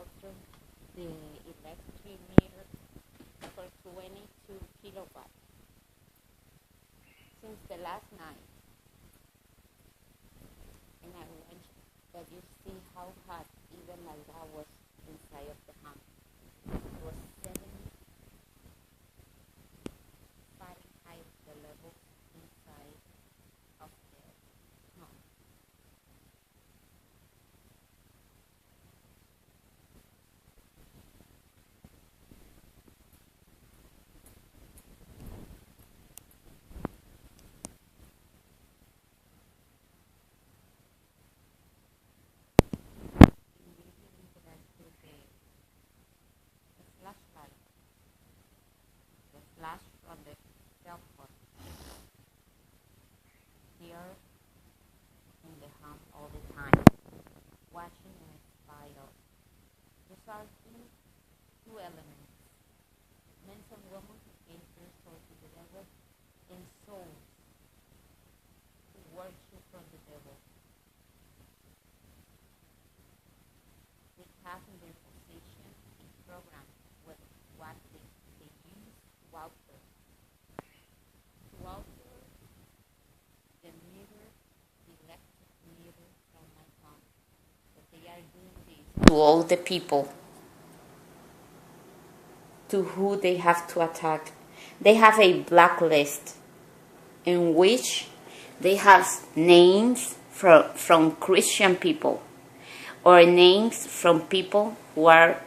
also the electric meter for 22 kilowatts. Since the last night, and I want that you see how hot even like that was inside of the home. It was 70 Fahrenheit, the level inside of the home. Flashlight, the flash from the cell phone here in the home all the time, watching and spiral. These are two elements, men and women who gave their soul to the devil, and souls who worship from the devil. They have in their possession a program with what they use to alter. To alter the meter, the electric meter from my home. But they are doing this to all the people to who they have to attack. They have a blacklist in which they have names from Christian people or names from people who are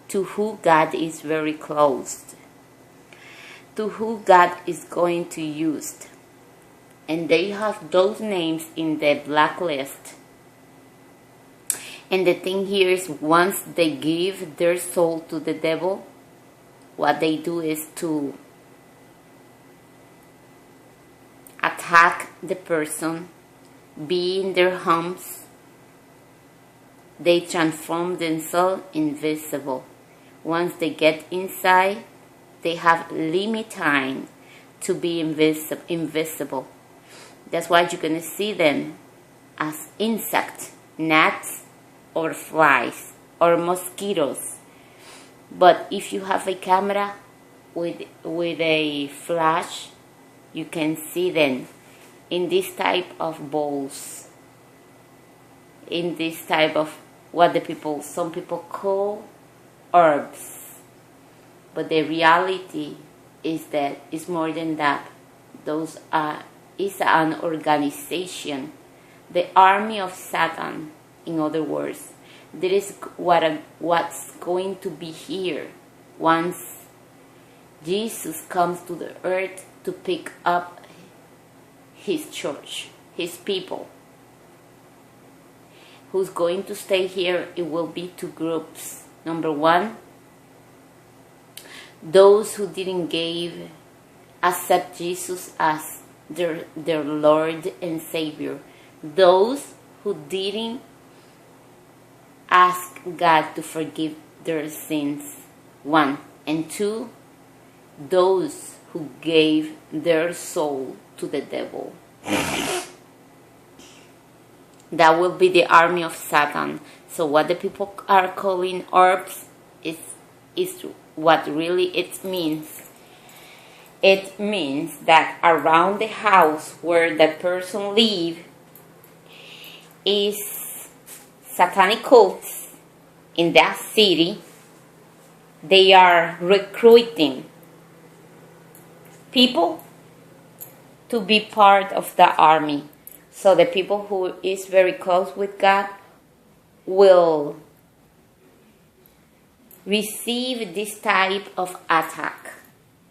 to who God is very close, to who God is going to use. And they have those names in the blacklist. And the thing here is, once they give their soul to the devil, what they do is to attack the person, be in their homes. They transform themselves invisible. Once they get inside, they have limit time to be invisible. That's why you're going to see them as insects, gnats, or flies, or mosquitoes. But if you have a camera with a flash, you can see them in this type of bowls, in this type of what some people call Orbs. But the reality is that it's more than that. Those is an organization, the army of Satan. In other words, there is what's going to be here once Jesus comes to the earth to pick up his church, his people. Who's going to stay here? It will be two groups. Number one, those who didn't accept Jesus as their Lord and Savior. Those who didn't ask God to forgive their sins. One. And two, those who gave their soul to the devil. That will be the army of Satan. So what the people are calling Orbs is what really it means. It means that around the house where the person lives is satanic cults in that city. They are recruiting people to be part of the army. So the people who is very close with God will receive this type of attack.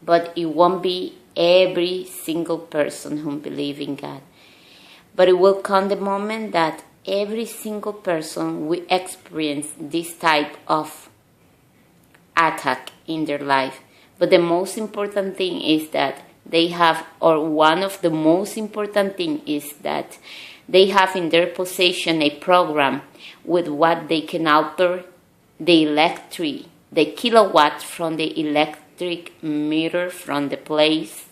But it won't be every single person who believes in God. But it will come the moment that every single person will experience this type of attack in their life. But the most important thing is that they have, or one of the most important thing is that they have in their possession a program with what they can alter the kilowatts from the electric meter from the place,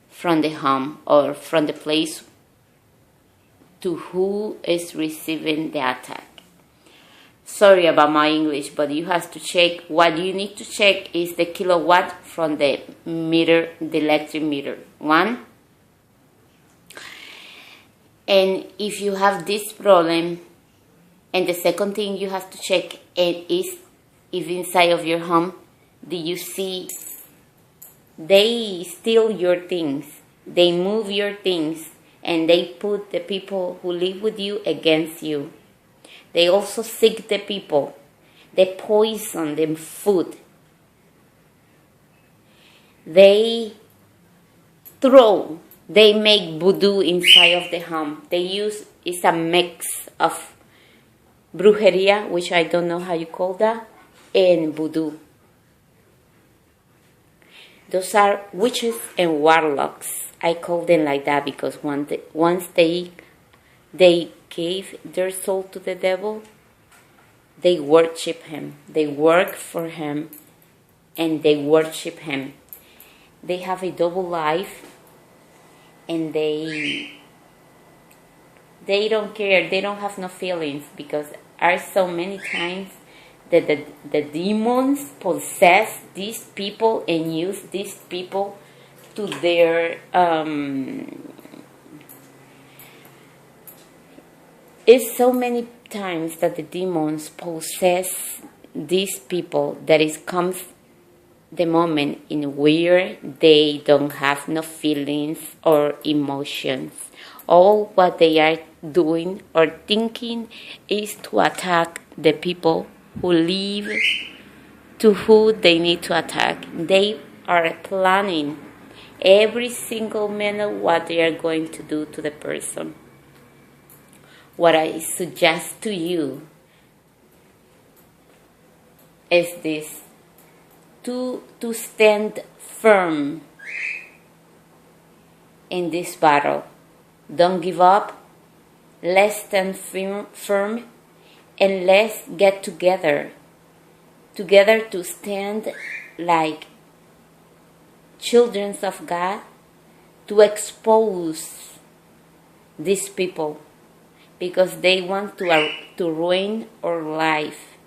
from the home, or from the place to who is receiving the attack. Sorry about my English, but you have to check. What you need to check is the kilowatt from the meter, the electric meter. One. And if you have this problem, and the second thing you have to check is if inside of your home, do you see they steal your things, they move your things, and they put the people who live with you against you. They also sick the people. They poison them food. They make voodoo inside of the home. It's a mix of brujeria, which I don't know how you call that, and voodoo. Those are witches and warlocks. I call them like that because once they gave their soul to the devil, they worship him. They work for him, and they worship him. They have a double life, and they don't care. They don't have no feelings, because are so many times that the demons possess these people and use these people to their it's so many times that the demons possess these people that it comes the moment in where they don't have no feelings or emotions. All what they are doing or thinking is to attack the people who live, to who they need to attack. They are planning every single minute what they are going to do to the person. What I suggest to you is this: to stand firm in this battle. Don't give up. Let's stand firm, and let's get together to stand like children of God, to expose these people, because they want to ruin our life,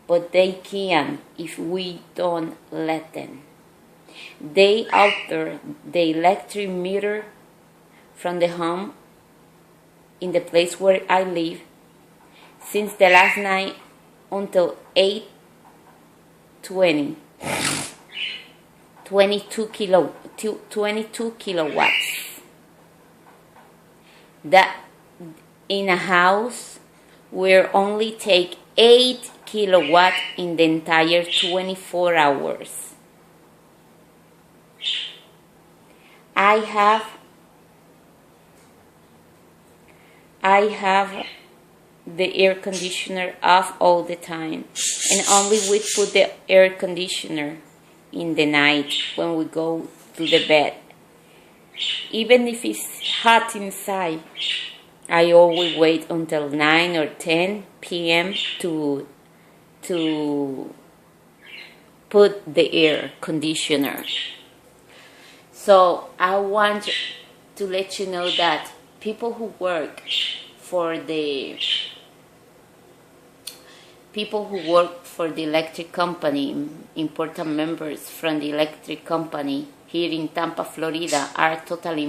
but they can if we don't let them. They alter the electric meter from the home in the place where I live since the last night until 8:20. 22 kilowatts. That in a house where only take 8 kilowatts in the entire 24 hours. I have the air conditioner off all the time, and only we put the air conditioner in the night when we go to the bed. Even if it's hot inside, I always wait until 9 or 10 p.m. to put the air conditioner. So I want to let you know that people who work for the electric company, important members from the electric company here in Tampa, Florida, are totally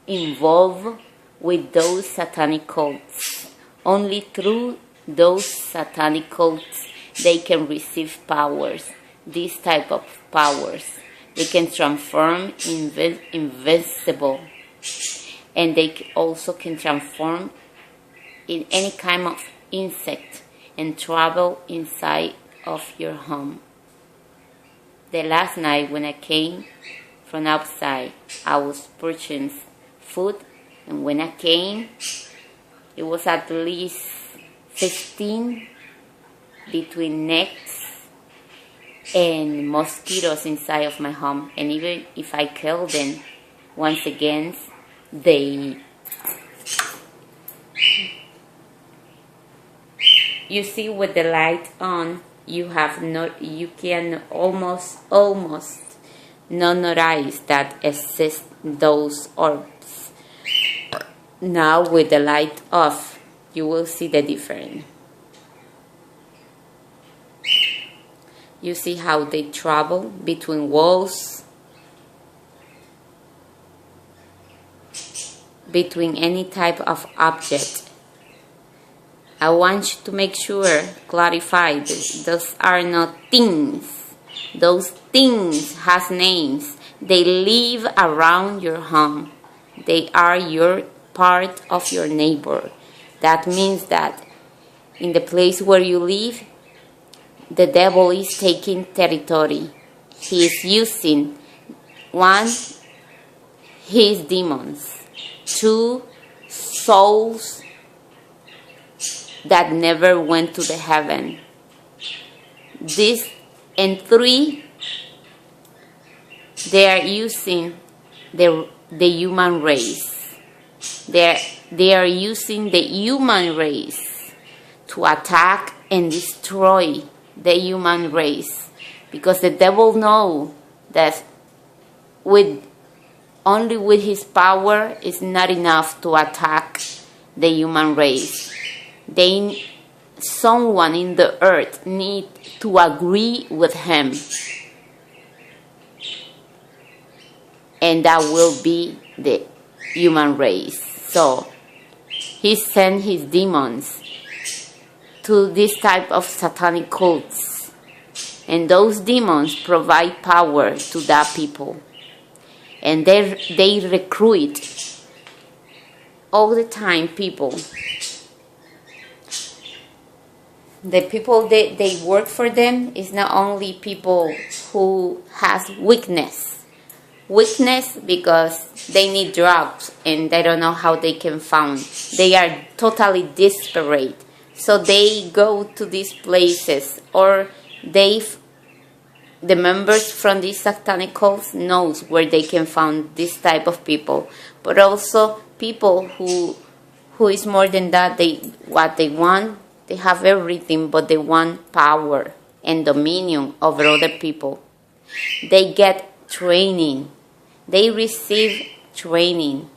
involved with those satanic cults. Only through those satanic cults they can receive powers, these type of powers. They can transform invincible, and they also can transform in any kind of insect and travel inside of your home. The last night when I came from outside, I was purchasing food, and when I came, it was at least 15 between necks and mosquitoes inside of my home. And even if I kill them, once again, you see, with the light on, you can almost not notice that exist those orbs. Now with the light off, you will see the difference. You see how they travel between walls, between any type of object. I want you to make sure, clarify this. Those are not things. Those things has names. They live around your home. They are your part of your neighbor. That means that in the place where you live, the devil is taking territory. He is using, one, his demons, two, souls that never went to the heaven. This, and three, they are using the human race. They are using the human race to attack and destroy the human race, because the devil knows that only with his power is not enough to attack the human race. Someone in the earth need to agree with him, and that will be the human race. So he sent his demons to this type of satanic cults, and those demons provide power to that people, and they recruit all the time people. The people that they work for them is not only people who has weakness because they need drugs and they don't know how they can find. They are totally desperate. So they go to these places, or the members from these satanic cults knows where they can find this type of people. But also people who is more than that. What they want, they have everything, but they want power and dominion over other people. They get training. They receive training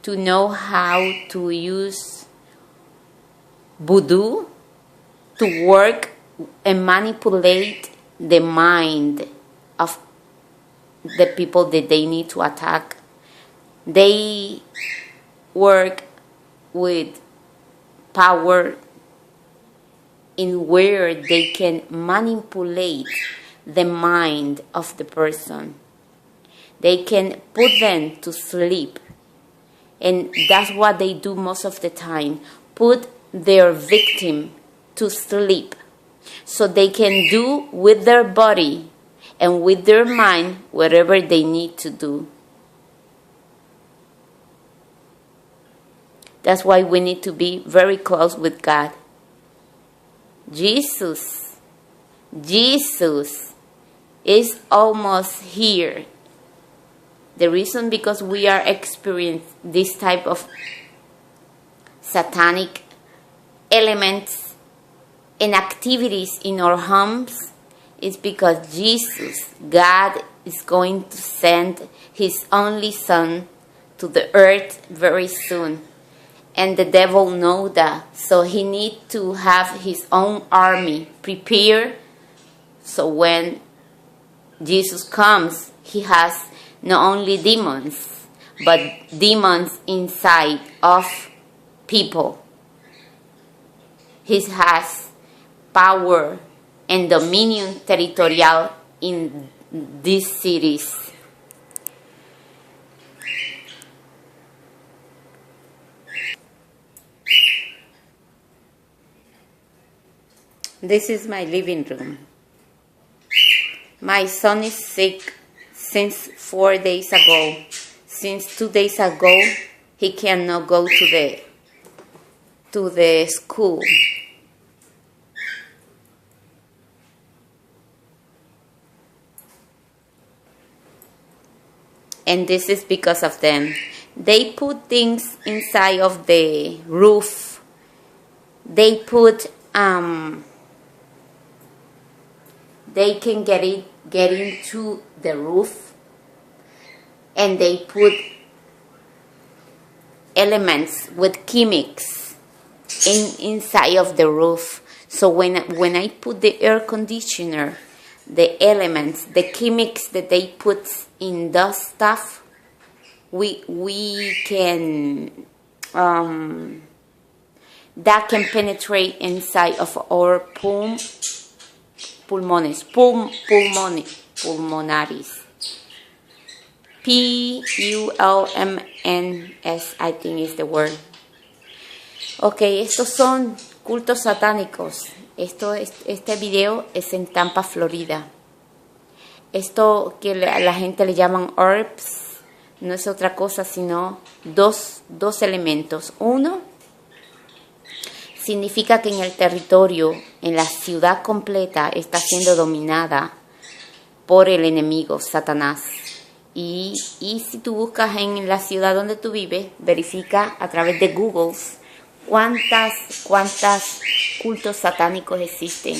to know how to use voodoo to work and manipulate the mind of the people that they need to attack. They work with power in where they can manipulate the mind of the person. They can put them to sleep. And that's what they do most of the time. Put their victim to sleep. So they can do with their body and with their mind whatever they need to do. That's why we need to be very close with God. Jesus is almost here. The reason because we are experiencing this type of satanic elements and activities in our homes is because Jesus, God, is going to send His only Son to the earth very soon. And the devil knows that. So he needs to have his own army prepared. So when Jesus comes, he has not only demons, but demons inside of people. He has power and dominion territorial in these cities. This is my living room. My son is sick since 4 days ago. Since 2 days ago, he cannot go to the school. And this is because of them. They put things inside of the roof. They put they can get into the roof, and they put elements with chemics inside of the roof. So when I put the air conditioner, the elements, the chemics that they put in the stuff, we can that can penetrate inside of our pulmonaris. Pulmns, I think is the word. Ok, estos son cultos satánicos. Este video es en Tampa, Florida. Esto que la gente le llaman Orbs no es otra cosa sino dos elementos. Uno, significa que en el territorio, en la ciudad completa, está siendo dominada por el enemigo, Satanás. Y si tú buscas en la ciudad donde tú vives, verifica a través de Google cuántas cultos satánicos existen.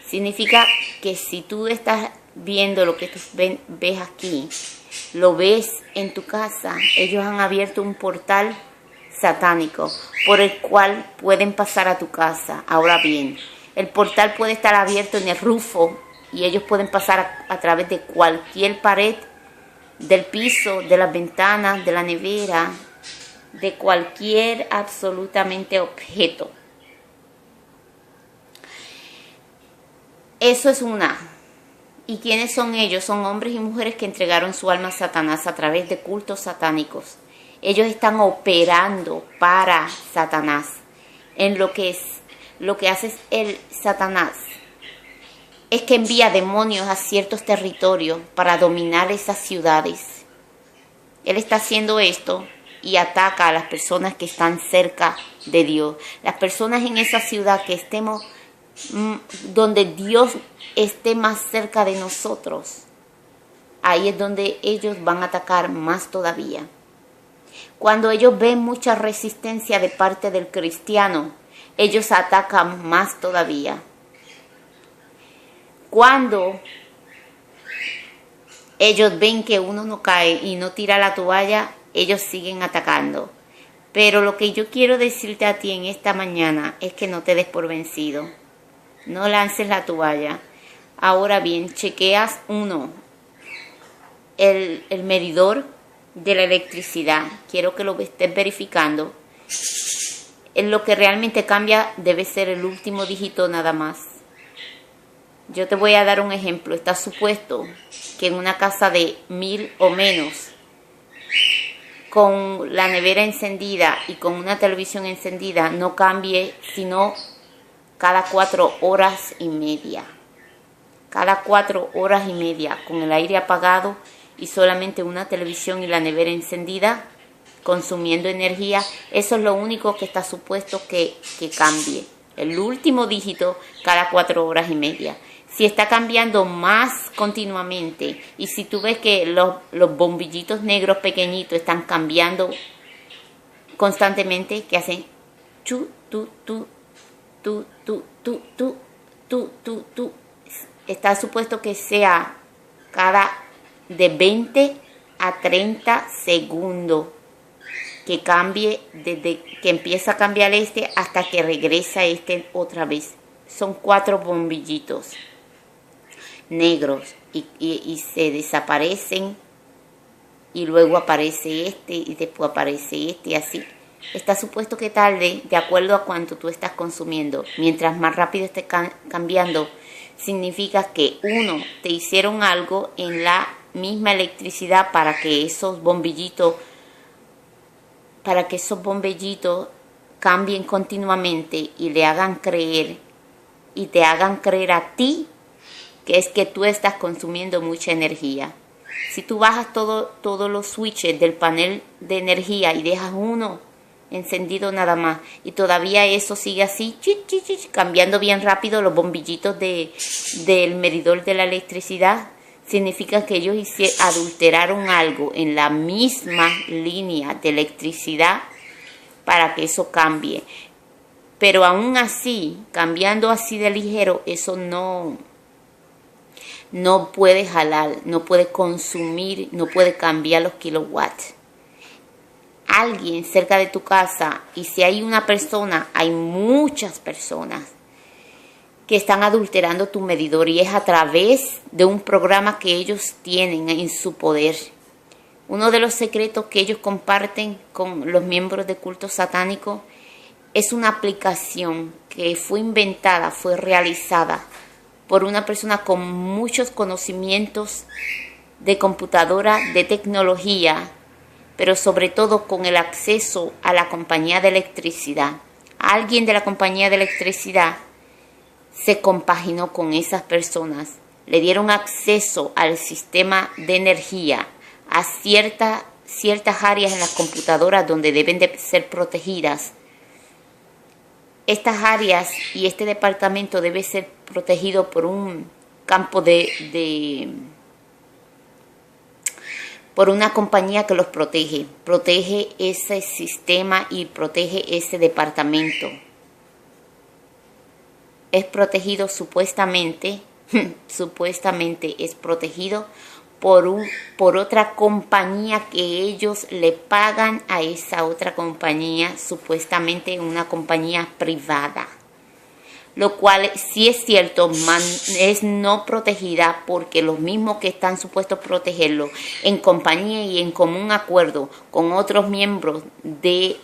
Significa que si tú estás viendo lo que tú ves aquí, lo ves en tu casa, ellos han abierto un portal satánico por el cual pueden pasar a tu casa. Ahora bien, el portal puede estar abierto en el rufo y ellos pueden pasar a través de cualquier pared, del piso, de las ventanas, de la nevera, de cualquier absolutamente objeto. Eso es una. ¿Y quiénes son ellos? Son hombres y mujeres que entregaron su alma a Satanás a través de cultos satánicos. Ellos están operando para Satanás. En lo que hace el Satanás es que envía demonios a ciertos territorios para dominar esas ciudades. Él está haciendo esto y ataca a las personas que están cerca de Dios. Las personas en esa ciudad que estemos, donde Dios esté más cerca de nosotros, ahí es donde ellos van a atacar más todavía. Cuando ellos ven mucha resistencia de parte del cristiano, ellos atacan más todavía. Cuando ellos ven que uno no cae y no tira la toalla, ellos siguen atacando. Pero lo que yo quiero decirte a ti en esta mañana es que no te des por vencido. No lances la toalla. Ahora bien, chequeas el medidor de la electricidad. Quiero que lo estés verificando. En lo que realmente cambia debe ser el último dígito nada más. Yo te voy a dar un ejemplo. Está supuesto que en una casa de 1000 o menos, con la nevera encendida y con una televisión encendida, no cambie sino cada 4 horas y media. Cada 4 horas y media, con el aire apagado y solamente una televisión y la nevera encendida, consumiendo energía. Eso es lo único que está supuesto que cambie. El último dígito cada 4 horas y media. Si está cambiando más continuamente y si tú ves que los bombillitos negros pequeñitos están cambiando constantemente, que hacen chu, tu, está supuesto que sea cada de 20 a 30 segundos que cambie, desde que empieza a cambiar hasta que regresa otra vez. Son 4 bombillitos negros y se desaparecen y luego aparece y después aparece y así. Está supuesto que tarde de acuerdo a cuánto tú estás consumiendo. Mientras más rápido esté cambiando, significa que te hicieron algo en la misma electricidad para que esos bombillitos cambien continuamente y le hagan creer y te hagan creer a ti que es que tú estás consumiendo mucha energía. Si tú bajas todos los switches del panel de energía y dejas uno encendido nada más y todavía eso sigue así, cambiando bien rápido los bombillitos del medidor de la electricidad, significa que ellos adulteraron algo en la misma línea de electricidad para que eso cambie. Pero aún así, cambiando así de ligero, eso no puede jalar, no puede consumir, no puede cambiar los kilowatts. Alguien cerca de tu casa, y si hay una persona, hay muchas personas que están adulterando tu medidor, y es a través de un programa que ellos tienen en su poder. Uno de los secretos que ellos comparten con los miembros de culto satánico es una aplicación que fue inventada, fue realizada por una persona con muchos conocimientos de computadora, de tecnología, pero sobre todo con el acceso a la compañía de electricidad. Alguien de la compañía de electricidad se compaginó con esas personas, le dieron acceso al sistema de energía, a ciertas áreas en las computadoras donde deben de ser protegidas. Estas áreas y este departamento debe ser protegido por un campo por una compañía que los protege ese sistema y protege ese departamento. Es protegido supuestamente es protegido por otra compañía que ellos le pagan a esa otra compañía, supuestamente una compañía privada. Lo cual sí es cierto, es no protegida, porque los mismos que están supuestos a protegerlo en compañía y en común acuerdo con otros miembros de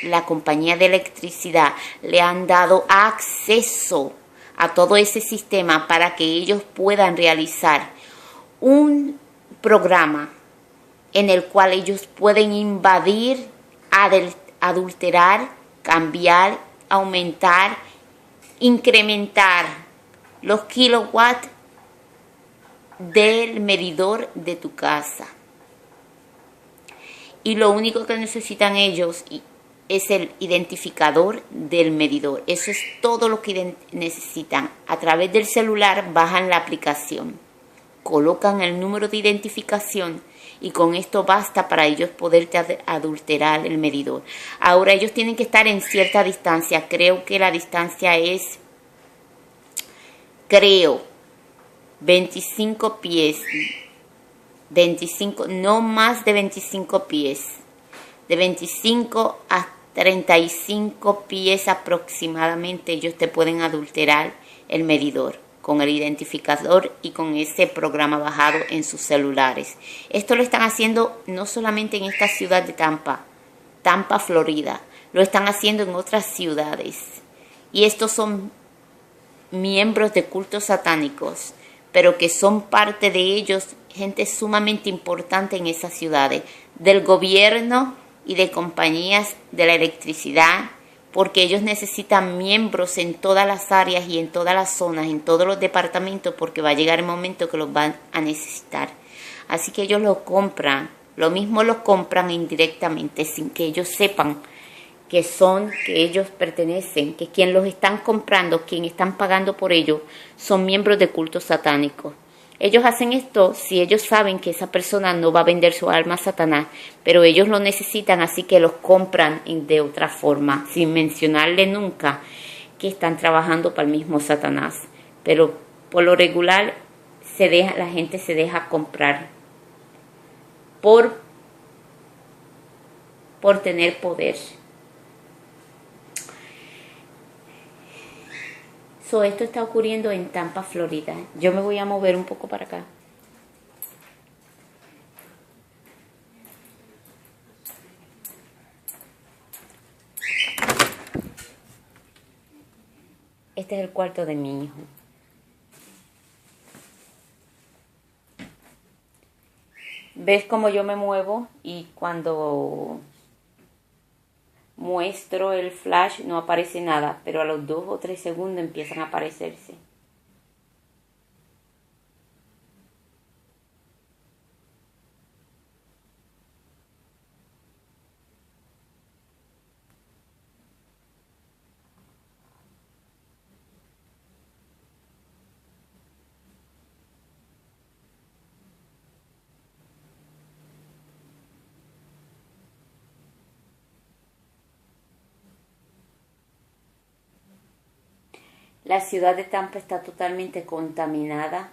la compañía de electricidad le han dado acceso a todo ese sistema para que ellos puedan realizar un programa en el cual ellos pueden invadir, adulterar, cambiar, aumentar, incrementar los kilowatts del medidor de tu casa. Y lo único que necesitan ellos es el identificador del medidor. Eso es todo lo que necesitan. A través del celular bajan la aplicación, colocan el número de identificación y con esto basta para ellos poder adulterar el medidor. Ahora ellos tienen que estar en cierta distancia. Creo que la distancia es 25 pies. 25, no más de 25 pies. De 25 a 35 pies aproximadamente ellos te pueden adulterar el medidor con el identificador y con ese programa bajado en sus celulares. Esto lo están haciendo no solamente en esta ciudad de Tampa, Florida, lo están haciendo en otras ciudades. Y estos son miembros de cultos satánicos, pero que son parte de ellos, gente sumamente importante en esas ciudades, del gobierno y de compañías de la electricidad, porque ellos necesitan miembros en todas las áreas y en todas las zonas, en todos los departamentos, porque va a llegar el momento que los van a necesitar. Así que ellos lo compran, lo mismo lo compran indirectamente, sin que ellos sepan que ellos pertenecen, que quien los están comprando, quien están pagando por ellos, son miembros de cultos satánicos. Ellos hacen esto si ellos saben que esa persona no va a vender su alma a Satanás, pero ellos lo necesitan, así que los compran de otra forma, sin mencionarle nunca que están trabajando para el mismo Satanás. Pero por lo regular la gente se deja comprar por tener poder. Esto está ocurriendo en Tampa, Florida. Yo me voy a mover un poco para acá. Este es el cuarto de mi hijo. ¿Ves cómo yo me muevo? Y cuando muestro el flash no aparece nada, pero a los 2 o 3 segundos empiezan a aparecerse. La ciudad de Tampa está totalmente contaminada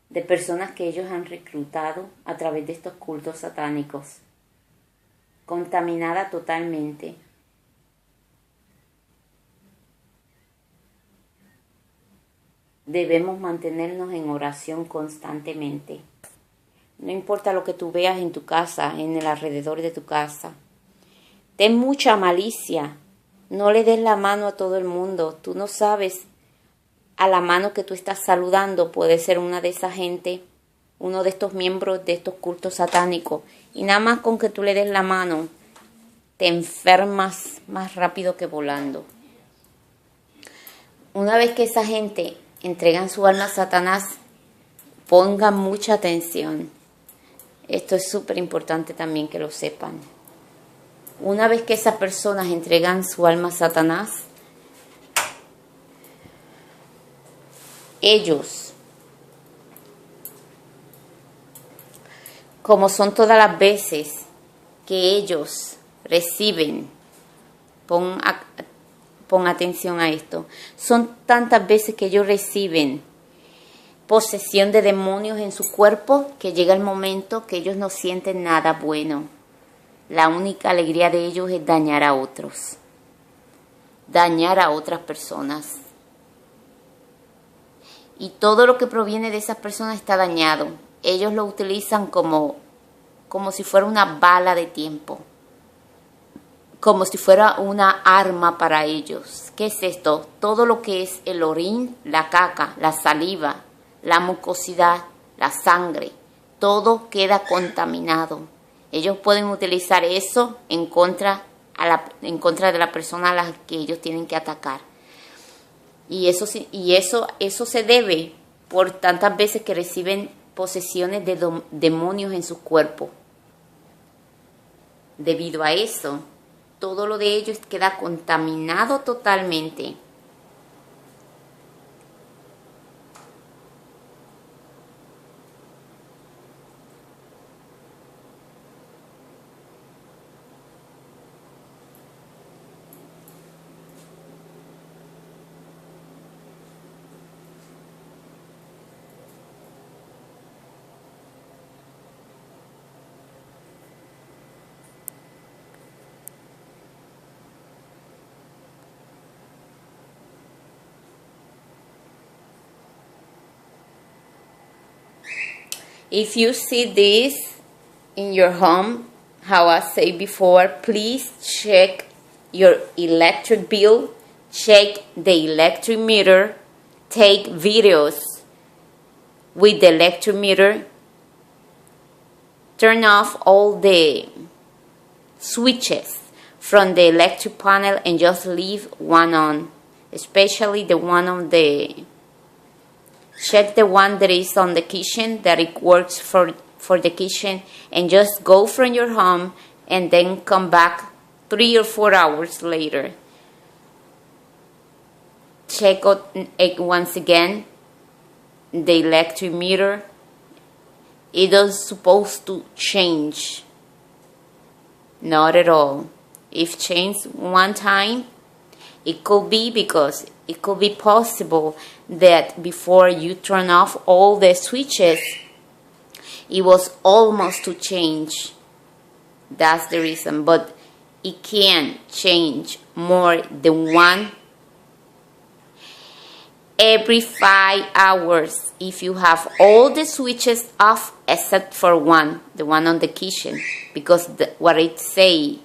de personas que ellos han reclutado a través de estos cultos satánicos. Contaminada totalmente. debemos mantenernos en oración constantemente. No importa lo que tú veas en tu casa, en el alrededor de tu casa. Ten mucha malicia. No le des la mano a todo el mundo. Tú no sabes, a la mano que tú estás saludando puede ser una de esa gente, uno de estos miembros de estos cultos satánicos. Y nada más con que tú le des la mano, te enfermas más rápido que volando. Una vez que esa gente entregan su alma a Satanás, pongan mucha atención. Esto es súper importante también que lo sepan. Una vez que esas personas entregan su alma a Satanás, ellos, como son todas las veces que ellos reciben, pon atención a esto, son tantas veces que ellos reciben posesión de demonios en su cuerpo que llega el momento que ellos no sienten nada bueno. La única alegría de ellos es dañar a otros, dañar a otras personas. Y todo lo que proviene de esas personas está dañado. Ellos lo utilizan como si fuera una bala de tiempo, como si fuera una arma para ellos. ¿Qué es esto? Todo lo que es el orín, la caca, la saliva, la mucosidad, la sangre, todo queda contaminado. Ellos pueden utilizar eso en contra de la persona a la que ellos tienen que atacar. Y eso se debe por tantas veces que reciben posesiones de demonios en su cuerpo. Debido a eso, todo lo de ellos queda contaminado totalmente. If you see this in your home, how I said before, please check your electric bill, check the electric meter, take videos with the electric meter, turn off all the switches from the electric panel and just leave one on, especially the one on the... Check the one that is on the kitchen, that it works for the kitchen, and just go from your home and then come back 3 or 4 hours later. Check it once again, the electric meter. It is supposed to change. Not at all. If changed one time, it could be possible that before you turn off all the switches, it was almost to change. That's the reason. But it can change more than one every 5 hours if you have all the switches off except for one, the one on the kitchen. Because what it say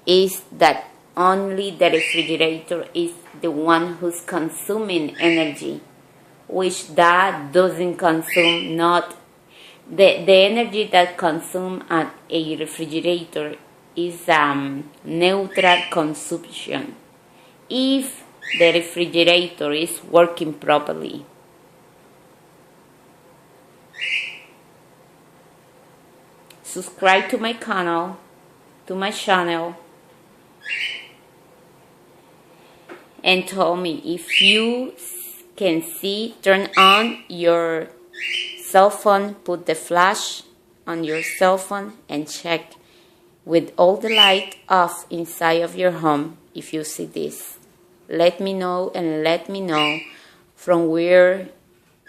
is that only the refrigerator is the one who's consuming energy, which that doesn't consume, not the energy that consumes at a refrigerator is neutral consumption if the refrigerator is working properly. Subscribe to my channel, and tell me if you can see, turn on your cell phone, put the flash on your cell phone and check with all the light off inside of your home if you see this. Let me know, and let me know from where,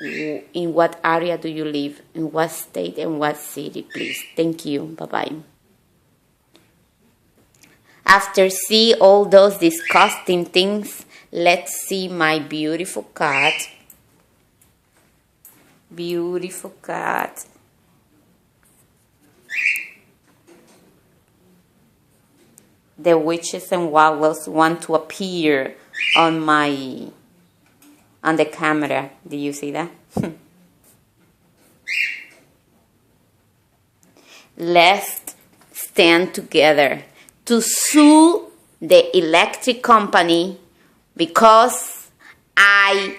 in what area do you live, in what state and what city, please. Thank you. Bye-bye. After see all those disgusting things, let's see my beautiful cat. Beautiful cat. The witches and warlocks want to appear on the camera. Do you see that? Let's stand together to sue the electric company because I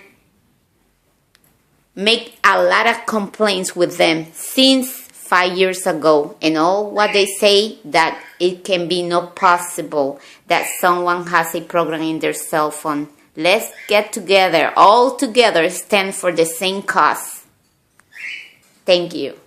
make a lot of complaints with them since 5 years ago, and all what they say that it can be not possible that someone has a program in their cell phone. Let's get together, all together, stand for the same cause. Thank you.